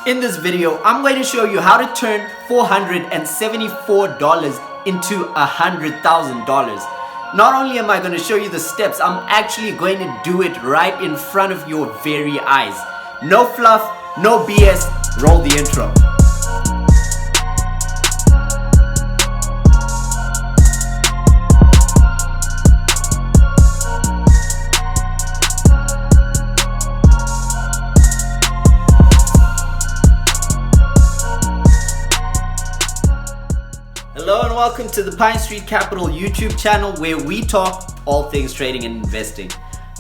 In this video, I'm going to show you how to turn $474 into $100,000. Not only am I going to show you the steps, I'm actually going to do it right in front of your very eyes. No fluff, no BS, roll the intro. Hello and welcome to the Pine Street Capital YouTube channel where we talk all things trading and investing.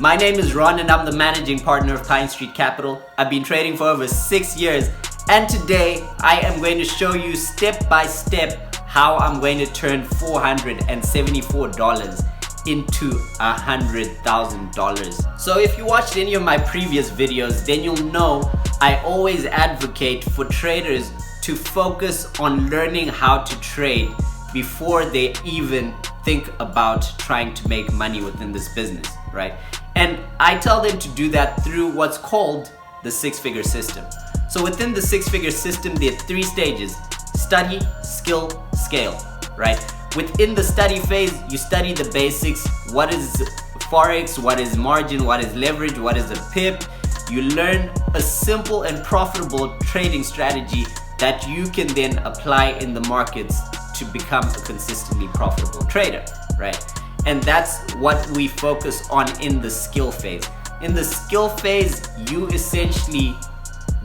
My name is Ron and I'm the managing partner of Pine Street Capital. I've been trading for over 6 years and today I am going to show you step by step how I'm going to turn $474 into $100,000. So if you watched any of my previous videos, then you'll know I always advocate for traders to focus on learning how to trade before they even think about trying to make money within this business, right? And I tell them to do that through what's called the six-figure system. So within the six-figure system, there are 3 stages: study, skill, scale, right? Within the study phase, you study the basics. What is Forex? What is margin? What is leverage? What is a pip? You learn a simple and profitable trading strategy that you can then apply in the markets to become a consistently profitable trader, right? And that's what we focus on in the skill phase. In the skill phase, you essentially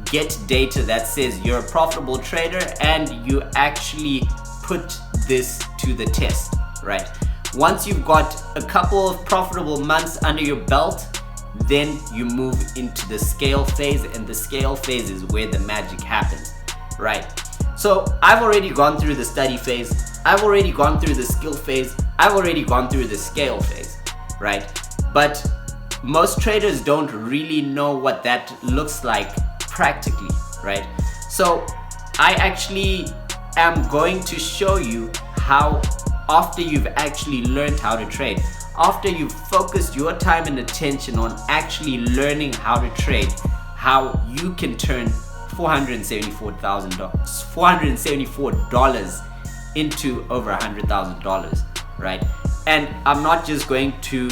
get data that says you're a profitable trader and you actually put this to the test, right? Once you've got a couple of profitable months under your belt, then you move into the scale phase, and the scale phase is where the magic happens. Right, so I've already gone through the study phase, I've already gone through the skill phase, I've already gone through the scale phase, right? But most traders don't really know what that looks like practically, right? So I actually am going to show you how, after you've actually learned how to trade, after you've focused your time and attention on actually learning how to trade, how you can turn $474 into over $100,000, right? And I'm not just going to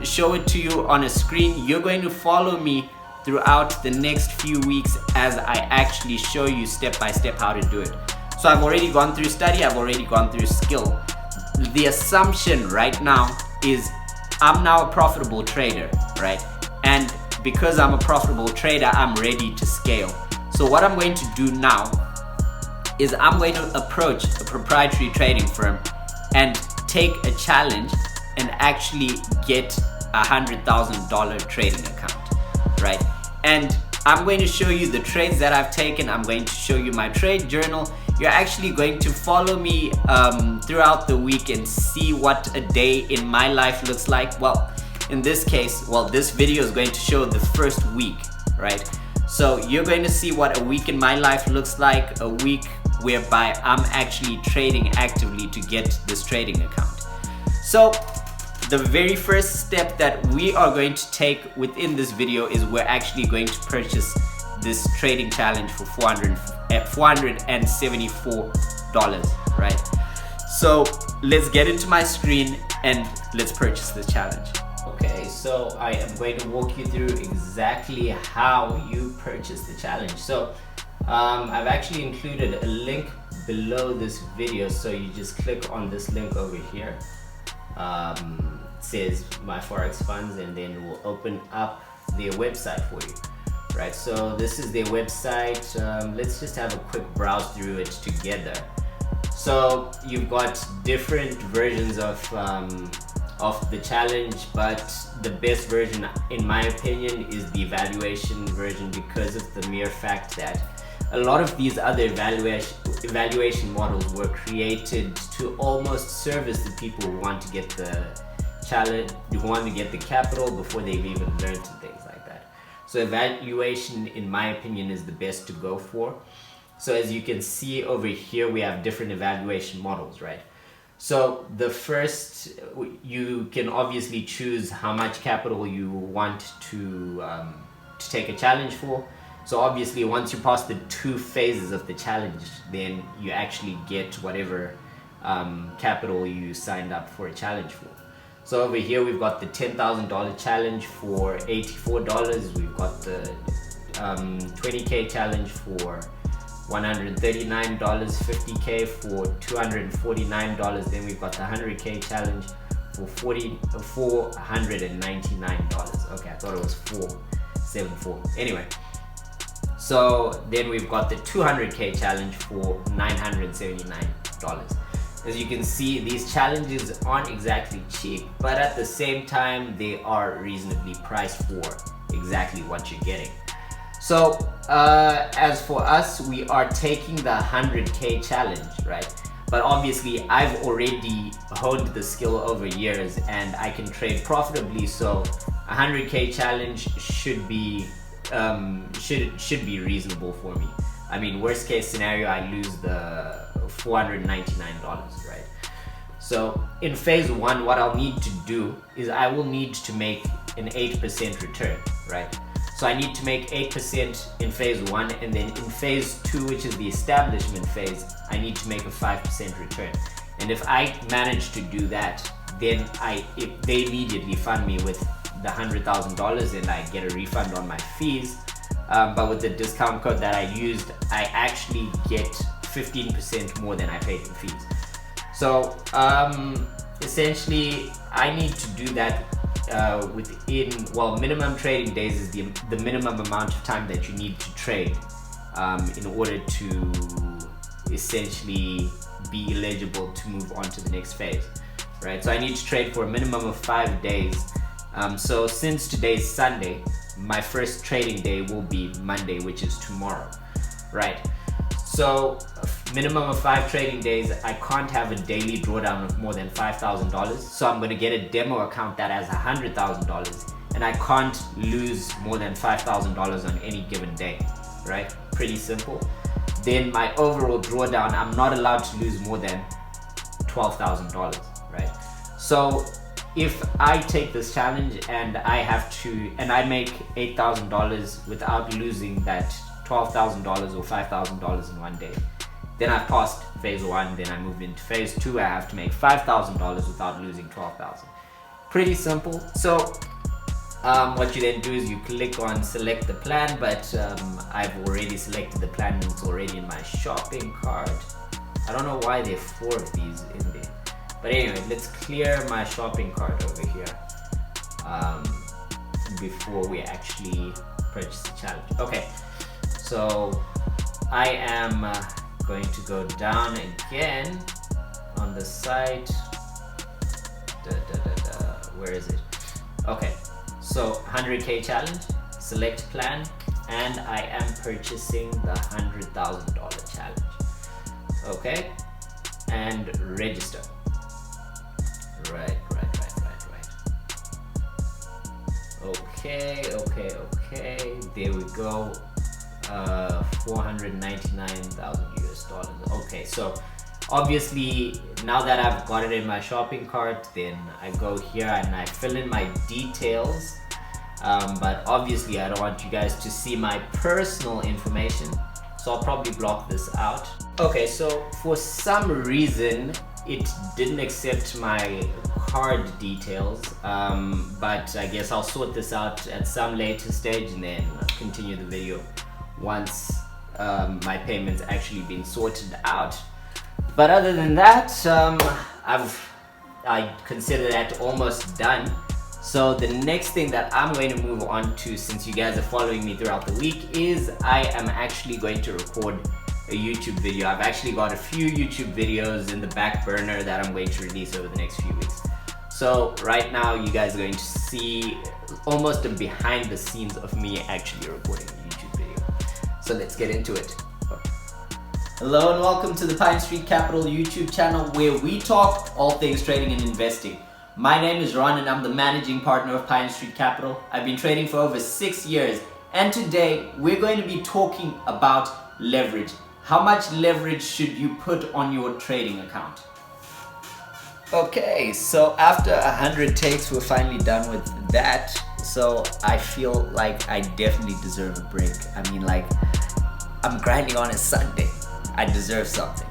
show it to you on a screen. You're going to follow me throughout the next few weeks as I actually show you step by step how to do it. So I've already gone through study, I've already gone through skill. The assumption right now is I'm now a profitable trader, right? And because I'm a profitable trader, I'm ready to scale. So what I'm going to do now is I'm going to approach a proprietary trading firm and take a challenge and actually get a $100,000 trading account, right? And I'm going to show you the trades that I've taken. I'm going to show you my trade journal. You're actually going to follow me throughout the week and see what a day in my life looks like. Well, in this case, this video is going to show the first week, right? So you're going to see what a week in my life looks like, a week whereby I'm actually trading actively to get this trading account. So the very first step that we are going to take within this video is we're actually going to purchase this trading challenge for $474, right? So let's get into my screen and let's purchase this challenge. Okay, so I am going to walk you through exactly how you purchase the challenge. So I've actually included a link below this video, so you just click on this link over here. It says MyForexFunds, and then it will open up their website for you, right? So this is their website. Let's just have a quick browse through it together. So you've got different versions of the challenge, but the best version in my opinion is the evaluation version, because of the mere fact that a lot of these other evaluation models were created to almost service the people who want to get the challenge, who want to get the capital before they've even learned and things like that. So evaluation in my opinion is the best to go for. So as you can see over here, we have different evaluation models, right? So the first, you can obviously choose how much capital you want to take a challenge for. So obviously once you pass the 2 phases of the challenge, then you actually get whatever capital you signed up for a challenge for. So over here we've got the $10,000 challenge for $84. We've got the 20K challenge for $139, 50K for $249. Then we've got the 100K challenge for $499. Okay, I thought it was 474. Anyway, so then we've got the 200K challenge for $979. As you can see, these challenges aren't exactly cheap, but at the same time, they are reasonably priced for exactly what you're getting. So as for us, we are taking the 100K challenge, right? But obviously I've already honed the skill over years and I can trade profitably, so 100K challenge should be reasonable for me. I mean, worst case scenario, I lose the $499, right? So in phase 1, what I'll need to do is I will need to make an 8% return, right? So I need to make 8% in phase 1, and then in phase 2, which is the establishment phase, I need to make a 5% return. And if I manage to do that, then they immediately fund me with the $100,000 and I get a refund on my fees. But with the discount code that I used, I actually get 15% more than I paid in fees. So essentially I need to do that within, well, minimum trading days is the minimum amount of time that you need to trade in order to essentially be eligible to move on to the next phase, right? So I need to trade for a minimum of 5 days. So since today's Sunday, my first trading day will be Monday, which is tomorrow, right? So minimum of 5 trading days. I can't have a daily drawdown of more than $5,000. So I'm going to get a demo account that has $100,000, and I can't lose more than $5,000 on any given day, right? Pretty simple. Then my overall drawdown, I'm not allowed to lose more than $12,000, right? So if I take this challenge and I make $8,000 without losing that $12,000 or $5,000 in one day, then I've passed phase 1. Then I move into phase 2. I have to make $5,000 without losing $12,000. Pretty simple. So what you then do is you click on select the plan, but I've already selected the plan and it's already in my shopping cart. I don't know why there are 4 of these in there. But anyway, let's clear my shopping cart over here before we actually purchase the challenge. Okay, so I am going to go down again on the site. Where is it? Okay, so 100K challenge, select plan, and I am purchasing the $100,000 challenge. Okay, and register. Right. Okay. There we go. 499,000 US dollars. Okay, so obviously now that I've got it in my shopping cart, then I go here and I fill in my details. But obviously I don't want you guys to see my personal information, so I'll probably block this out. Okay, so for some reason it didn't accept my card details, but I guess I'll sort this out at some later stage and then continue the video once my payment's actually been sorted out. But other than that, I consider that almost done. So the next thing that I'm going to move on to, since you guys are following me throughout the week, is I am actually going to record a YouTube video. I've actually got a few YouTube videos in the back burner that I'm going to release over the next few weeks. So right now you guys are going to see almost a behind the scenes of me actually recording a YouTube video. So let's get into it. Hello and welcome to the Pine Street Capital YouTube channel, where we talk all things trading and investing. My name is Ron and I'm the managing partner of Pine Street Capital. I've been trading for over 6 years, and today we're going to be talking about leverage. How much leverage should you put on your trading account? Okay, so after 100 takes, we're finally done with that. so I feel like I definitely deserve a break. I mean, like, I'm grinding on a Sunday. I deserve something.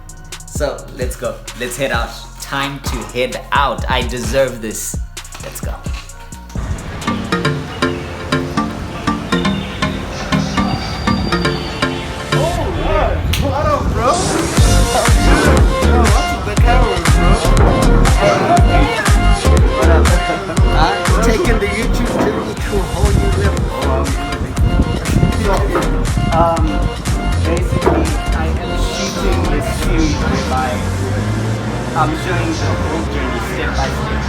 So let's go. Let's head out. Time to head out. I deserve this. Let's go. What up, bro? What's the camera, bro? Taking the YouTube journey to a whole new level. Basically, I am shooting this series whereby I'm showing the whole journey step by step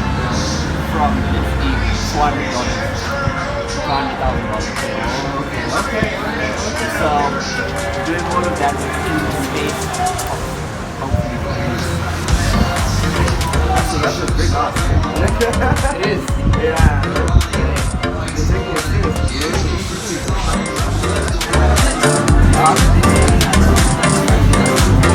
from literally $200 to $200,000. Okay. So, doing all of that in the space of hopefully 4 years. So that's a big ask. It is. Yeah. You're taking it seriously.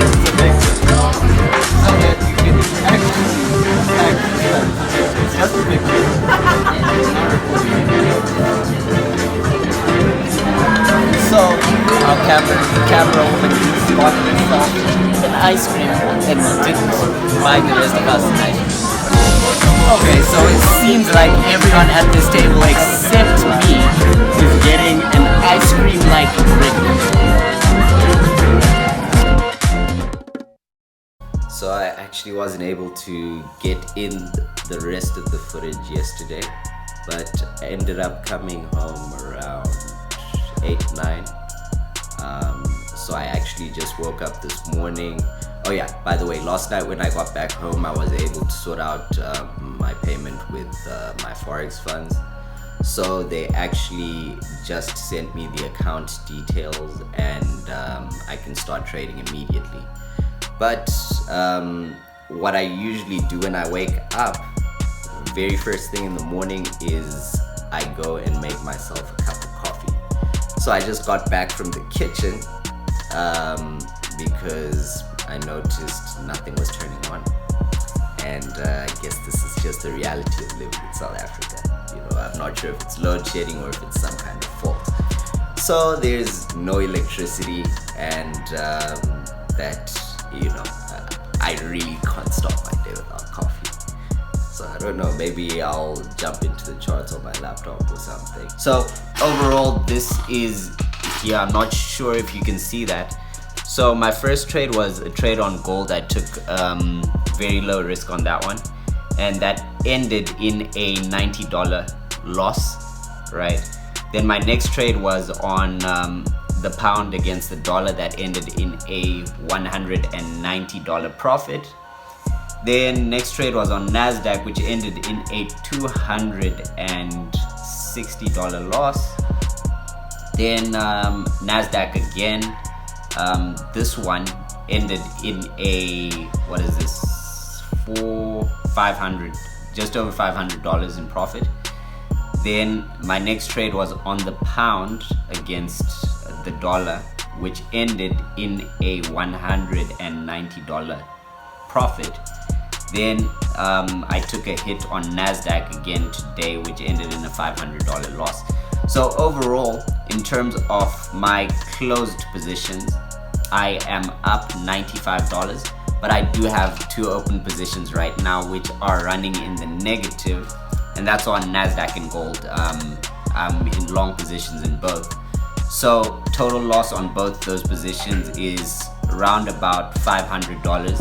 It's a big thing. It's just a big So, our camera woman spotted herself an ice cream and didn't buy the rest of us an ice cream. Okay, so it seems like everyone at this table except me is getting an ice cream like Britain. So I actually wasn't able to get in the rest of the footage yesterday, but I ended up coming home around 8-9. So I actually just woke up this morning. Oh yeah, by the way, last night when I got back home, I was able to sort out my payment with MyForexFunds. So they actually just sent me the account details and I can start trading immediately. But what I usually do when I wake up, very first thing in the morning is I go and make myself a cup of coffee. So I just got back from the kitchen because I noticed nothing was turning on. And I guess this is just the reality of living in South Africa. You know, I'm not sure if it's load shedding or if it's some kind of fault. So there's no electricity and that, you know, I really can't start my day without coffee. So I don't know, maybe I'll jump into the charts on my laptop or something. So overall, this is here. I'm not sure if you can see that. So my first trade was a trade on gold. I took very low risk on that one, and that ended in a $90 loss, right? Then my next trade was on the pound against the dollar. That ended in a $190 profit. Then next trade was on NASDAQ, which ended in a $260 loss. Then NASDAQ again. This one ended in a, what is this, just over $500 in profit. Then my next trade was on the pound against the dollar, which ended in a $190 profit. Then I took a hit on NASDAQ again today, which ended in a $500 loss. So overall, in terms of my closed positions, I am up $95, but I do have 2 open positions right now which are running in the negative, and that's on NASDAQ and gold. I'm in long positions in both. So total loss on both those positions is around about $500.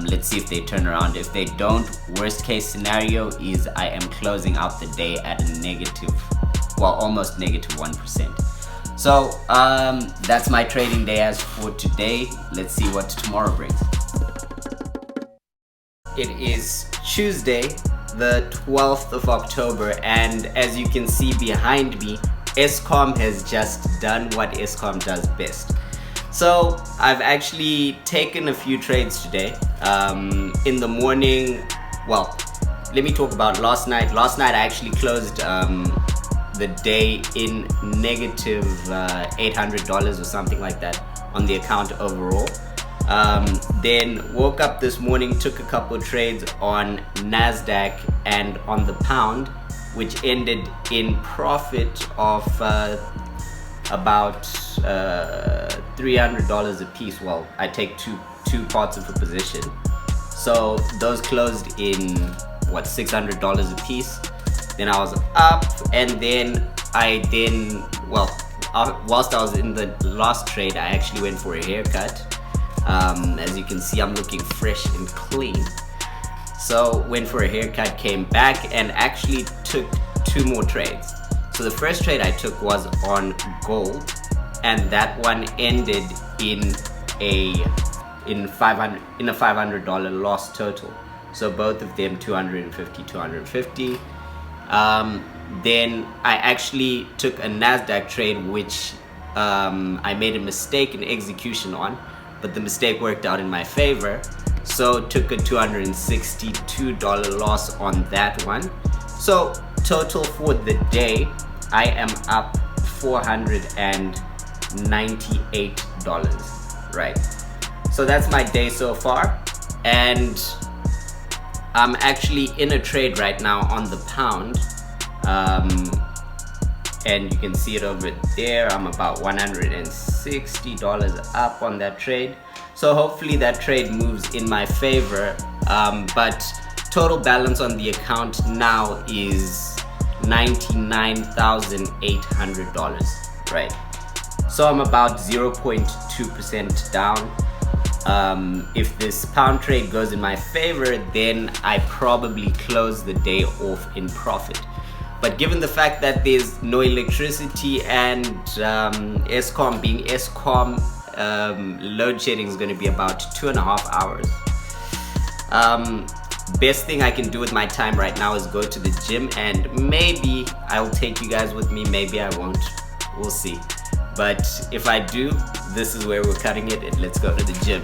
Let's see if they turn around. If they don't, worst case scenario is I am closing out the day at a negative, well, almost negative 1%. So that's my trading day as for today. Let's see what tomorrow brings. It is Tuesday, the 12th of October, and as you can see behind me, Eskom has just done what Eskom does best. So I've actually taken a few trades today. In the morning, well, let me talk about last night. Last night I actually closed the day in negative $800 or something like that on the account overall. Then woke up this morning, took a couple of trades on NASDAQ and on the pound, which ended in profit of about $300 a piece. Well, I take two parts of a position, so those closed in what, $600 a piece. Then I was up, and then whilst I was in the last trade, I actually went for a haircut. As you can see, I'm looking fresh and clean. So went for a haircut, came back, and actually took 2 more trades. So the first trade I took was on gold, and that one ended in a $500 loss total. So both of them 250. Then I actually took a NASDAQ trade, which I made a mistake in execution on, but the mistake worked out in my favor. So took a $262 loss on that one. So total for the day, I am up $498, right? So that's my day so far, and I'm actually in a trade right now on the pound, and you can see it over there. I'm about $160 up on that trade, so hopefully that trade moves in my favor. But total balance on the account now is $99,800, right? So I'm about 0.2% down. If this pound trade goes in my favor, then I probably close the day off in profit. But given the fact that there's no electricity and Eskom being Eskom, load shedding is going to be about 2.5 hours. Best thing I can do with my time right now is go to the gym, and maybe I'll take you guys with me, maybe I won't, we'll see. But if I do, this is where we're cutting it, and let's go to the gym.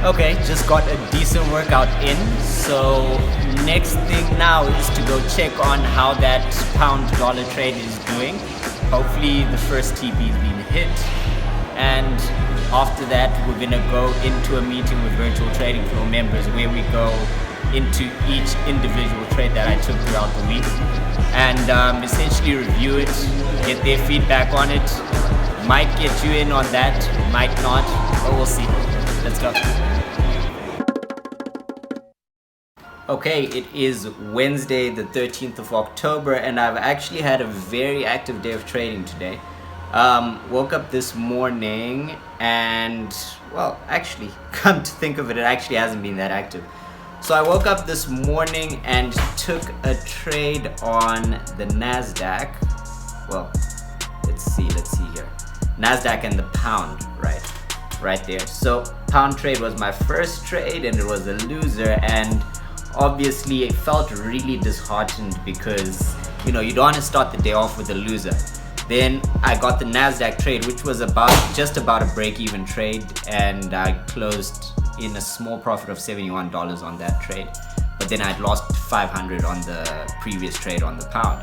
Okay, just got a decent workout in, so next thing now is to go check on how that pound dollar trade is doing. Hopefully the first TP is being hit, and after that we're gonna go into a meeting with virtual trading floor members where we go into each individual trade that I took throughout the week and essentially review it, get their feedback on it. Might get you in on that, might not, but we'll see. Let's go. Okay, it is Wednesday the 13th of October, and I've actually had a very active day of trading today. Woke up this morning and, well, actually, come to think of it, it actually hasn't been that active. So I woke up this morning and took a trade on the NASDAQ. Well, let's see here. NASDAQ and the pound, right there. So pound trade was my first trade and it was a loser, and obviously it felt really disheartened because, you know, you don't want to start the day off with a loser. Then I got the NASDAQ trade, which was just about a break-even trade, and I closed in a small profit of $71 on that trade, but then I'd lost 500 on the previous trade on the pound.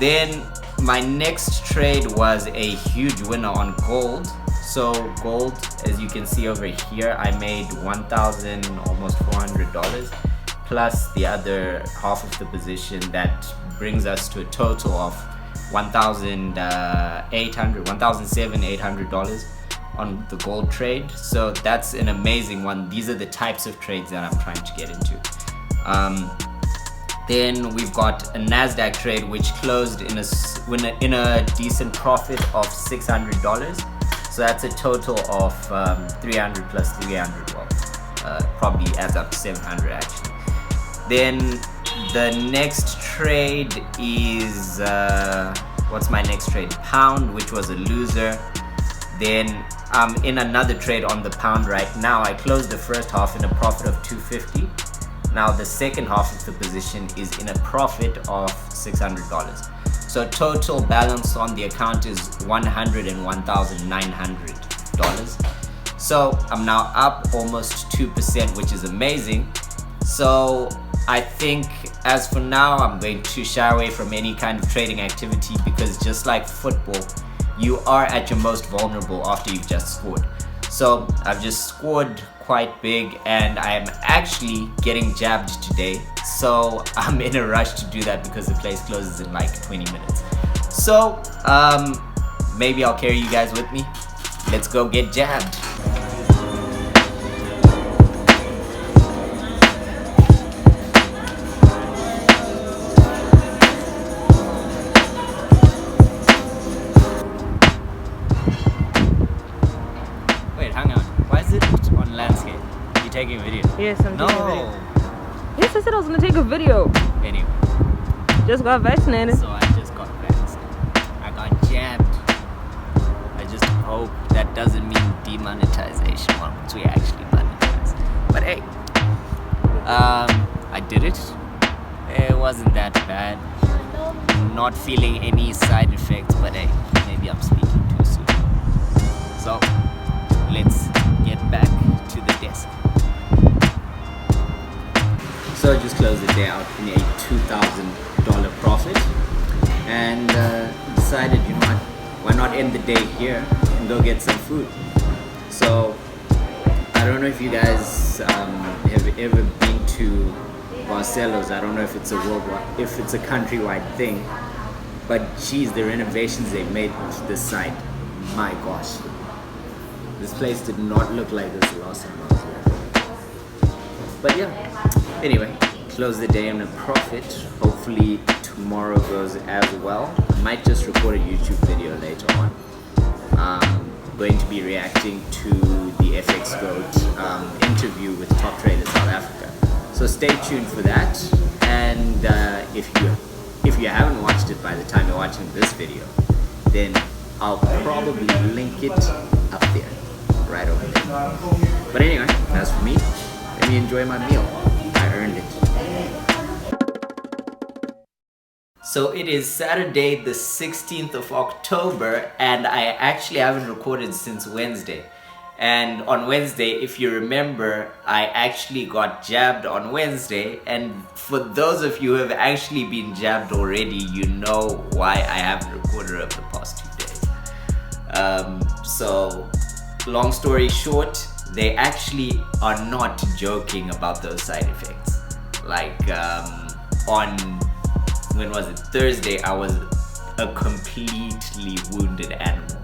Then my next trade was a huge winner on gold. So gold, as you can see over here, I made almost $400 plus the other half of the position. That brings us to a total of $1,700 on the gold trade. So that's an amazing one. These are the types of trades that I'm trying to get into. Then we've got a NASDAQ trade which closed in a decent profit of $600. So that's a total of 300 plus 300. Well, probably adds up to 700 actually. Then the next trade is what's my next trade? Pound, which was a loser. Then I'm in another trade on the pound right now. I closed the first half in a profit of 250. Now the second half of the position is in a profit of $600. So total balance on the account is $101,900. So I'm now up almost 2%, which is amazing. So I think as for now, I'm going to shy away from any kind of trading activity, because just like football, you are at your most vulnerable after you've just scored. So I've just scored quite big, and I'm actually getting jabbed today. So I'm in a rush to do that because the place closes in like 20 minutes. So maybe I'll carry you guys with me. Let's go get jabbed. Wait, hang on. Why is it on landscape? Are you taking a video? Yes, I'm taking a video. No. Yes, I said I was gonna take a video. Anyway. Just got vaccinated. So I just got vaxxed. I got jabbed. I just hope that doesn't mean demonetization once we actually monetize. But hey, I did it. It wasn't that bad. Not feeling any side effects, but hey, maybe I'm speaking too soon. So let's get back to the desk. So I just closed the day out in a $2,000 profit, and decided, you know what, why not end the day here and go get some food. So I don't know if you guys have ever been to Barcelos. I don't know if it's a countrywide thing, but geez, the renovations they made to this site, my gosh, this place did not look like this the last time I was here. But yeah, anyway, close the day on a profit. Hopefully tomorrow goes as well. I might just record a YouTube video later on. Going to be reacting to the FX Goat interview with Top Trader South Africa. So stay tuned for that. And if you haven't watched it by the time you're watching this video, then I'll probably link it up there, right over there. But anyway, that's for me. Let me enjoy my meal. I earned it. So it is Saturday the 16th of October, and I actually haven't recorded since Wednesday. And on Wednesday, if you remember, I actually got jabbed on Wednesday. And for those of you who have actually been jabbed already, you know why I haven't recorded over the past 2 days. So long story short, they actually are not joking about those side effects. Like when was it? Thursday, I was a completely wounded animal.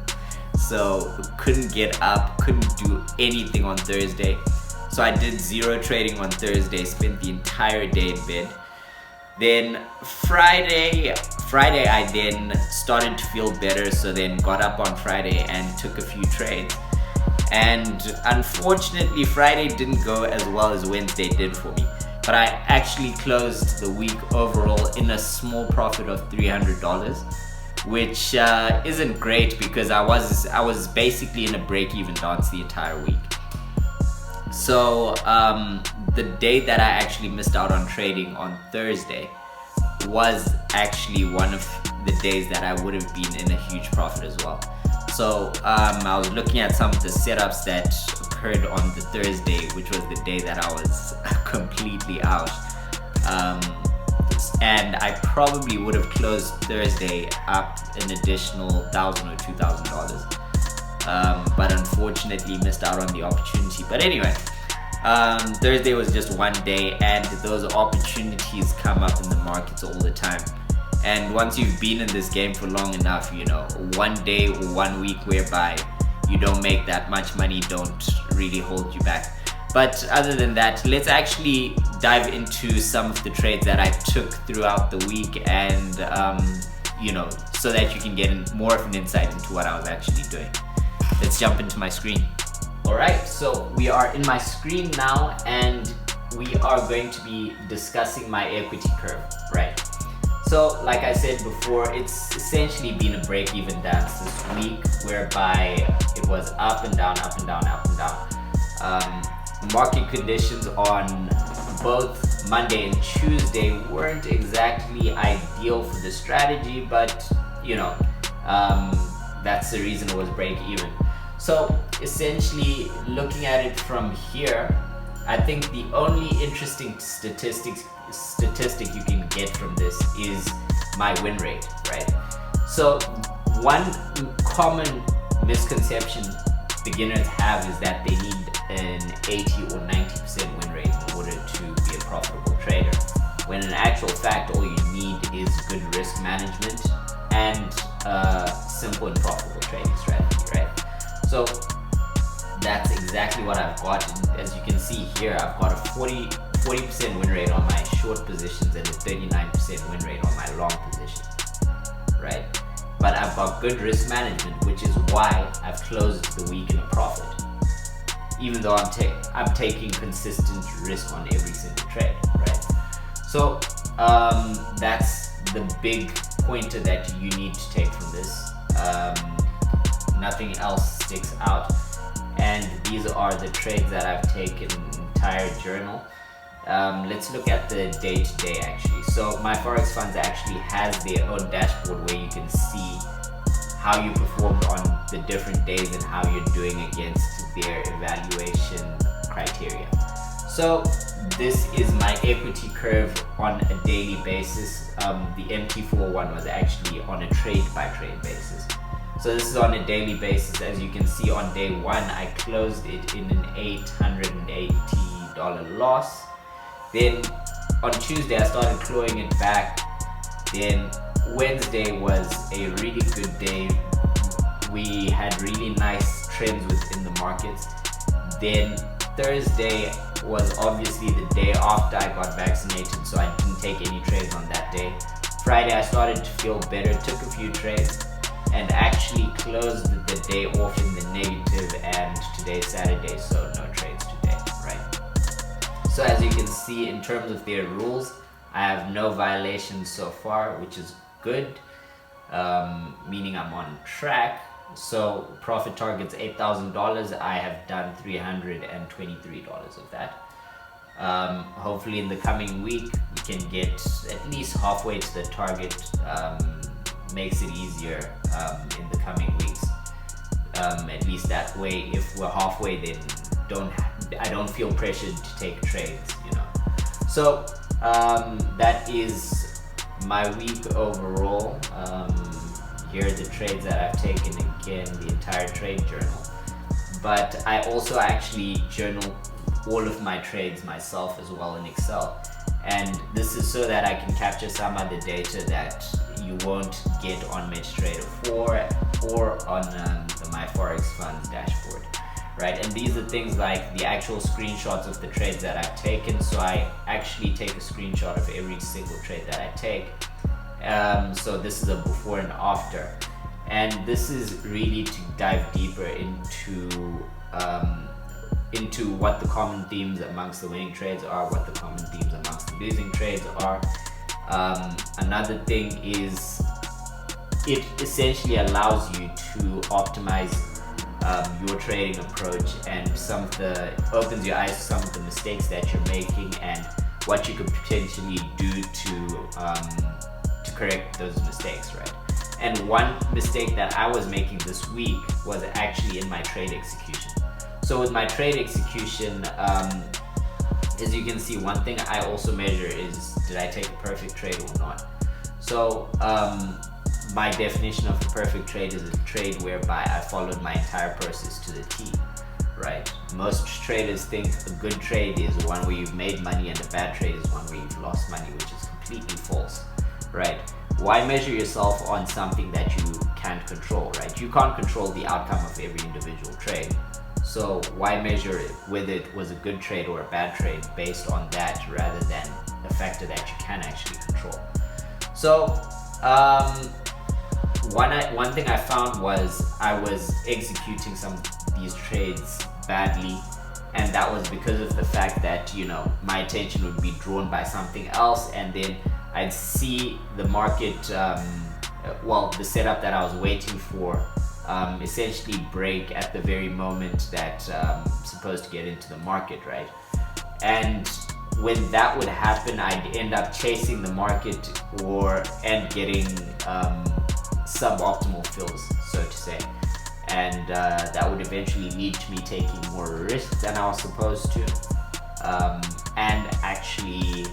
So couldn't get up, couldn't do anything on Thursday. So I did zero trading on Thursday, spent the entire day in bed. Then Friday I then started to feel better, so then got up on Friday and took a few trades. And unfortunately, Friday didn't go as well as Wednesday did for me. But I actually closed the week overall in a small profit of $300, which isn't great because I was basically in a break-even dance the entire week. So the day that I actually missed out on trading on Thursday was actually one of the days that I would have been in a huge profit as well. So I was looking at some of the setups that occurred on the Thursday, which was the day that I was completely out. And I probably would have closed Thursday up an additional $1,000 or $2,000. But unfortunately missed out on the opportunity. But anyway, Thursday was just one day, and those opportunities come up in the markets all the time. And once you've been in this game for long enough, you know, one day or 1 week whereby you don't make that much money don't really hold you back. But other than that, let's actually dive into some of the trades that I took throughout the week, and you know, so that you can get more of an insight into what I was actually doing. Let's jump into my screen. Alright, so we are in my screen now, and we are going to be discussing my equity curve, right? So like I said before, it's essentially been a break-even dance this week, whereby it was up and down, up and down, up and down. Market conditions on both Monday and Tuesday weren't exactly ideal for the strategy, but you know, that's the reason it was break-even. So essentially, looking at it from here, I think the only interesting statistic you can get from this is my win rate, right? So one common misconception beginners have is that they need an 80 or 90% win rate in order to be a profitable trader, when in actual fact all you need is good risk management and simple and profitable trading strategy, right? So that's exactly what I've got. And as you can see here, I've got a 40% win rate on my short positions and a 39% win rate on my long positions, right? But I've got good risk management, which is why I've closed the week in a profit, even though I'm taking consistent risk on every single trade, right? So that's the big pointer that you need to take from this. Nothing else sticks out, and these are the trades that I've taken in the entire journal. Let's look at the day-to-day actually. So MyForexFunds actually has their own dashboard where you can see how you performed on the different days and how you're doing against their evaluation criteria. So this is my equity curve on a daily basis. The MT4 one was actually on a trade-by-trade basis. So this is on a daily basis. As you can see, on day one, I closed it in an $880 loss. Then on Tuesday, I started clawing it back. Then Wednesday was a really good day. We had really nice trends within the markets. Then Thursday was obviously the day after I got vaccinated, so I didn't take any trades on that day. Friday, I started to feel better, took a few trades, and actually closed the day off in the negative, and today's Saturday, so no trades today, right? So as you can see, in terms of their rules, I have no violations so far, which is good, meaning I'm on track. So profit target's $8,000. I have done $323 of that. Hopefully in the coming week, we can get at least halfway to the target. Makes it easier in the coming weeks. At least that way, if we're halfway, then I don't feel pressured to take trades, you know. So that is my week overall. Here are the trades that I've taken, again, the entire trade journal. But I also actually journal all of my trades myself as well in Excel. And this is so that I can capture some of the data that you won't get on MetaTrader 4 or on the MyForexFunds dashboard, right? And these are things like the actual screenshots of the trades that I've taken. So I actually take a screenshot of every single trade that I take. So this is a before and after. And this is really to dive deeper into what the common themes amongst the winning trades are, what the common themes amongst the losing trades are. Another thing is it essentially allows you to optimize your trading approach, and opens your eyes to some of the mistakes that you're making and what you could potentially do to correct those mistakes, right? And one mistake that I was making this week was actually in my trade execution. So with my trade execution, as you can see, one thing I also measure is, did I take a perfect trade or not? So my definition of a perfect trade is a trade whereby I followed my entire process to the T, right? Most traders think a good trade is one where you've made money and a bad trade is one where you've lost money, which is completely false, right? Why measure yourself on something that you can't control, right? You can't control the outcome of every individual trade. So why measure it, whether it was a good trade or a bad trade, based on that rather than the factor that you can actually control? So one thing I found was I was executing some of these trades badly, and that was because of the fact that, you know, my attention would be drawn by something else, and then I'd see the market, the setup that I was waiting for essentially break at the very moment that I'm supposed to get into the market, right? And when that would happen, I'd end up chasing the market and getting suboptimal fills, so to say. And that would eventually lead to me taking more risk than I was supposed to, and actually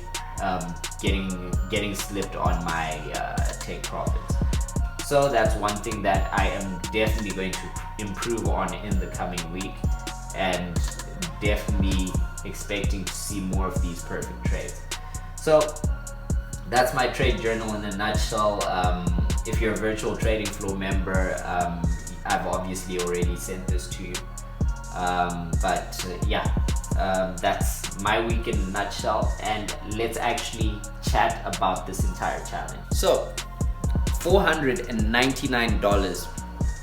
getting slipped on my take profits. So that's one thing that I am definitely going to improve on in the coming week, and definitely expecting to see more of these perfect trades. So that's my trade journal in a nutshell. If you're a virtual trading floor member, I've obviously already sent this to you. That's my week in a nutshell, and let's actually chat about this entire challenge. So $499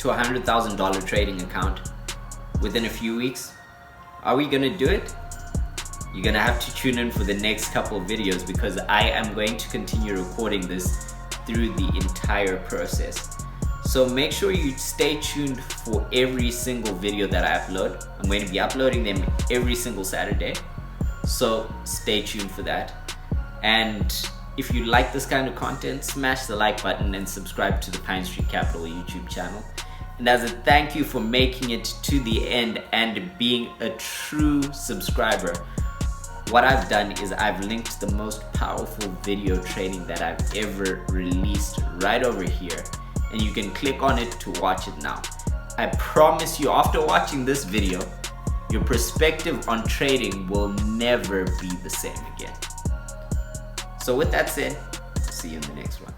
to $100,000 trading account within a few weeks. Are we gonna do it? You're gonna have to tune in for the next couple of videos, because I am going to continue recording this through the entire process. So make sure you stay tuned for every single video that I upload. I'm going to be uploading them every single Saturday, so stay tuned for that. And if you like this kind of content, smash the like button and subscribe to the Pine Street Capital YouTube channel. And as a thank you for making it to the end and being a true subscriber, what I've done is I've linked the most powerful video training that I've ever released right over here, and you can click on it to watch it now. I promise you, after watching this video, your perspective on trading will never be the same again. So with that said, see you in the next one.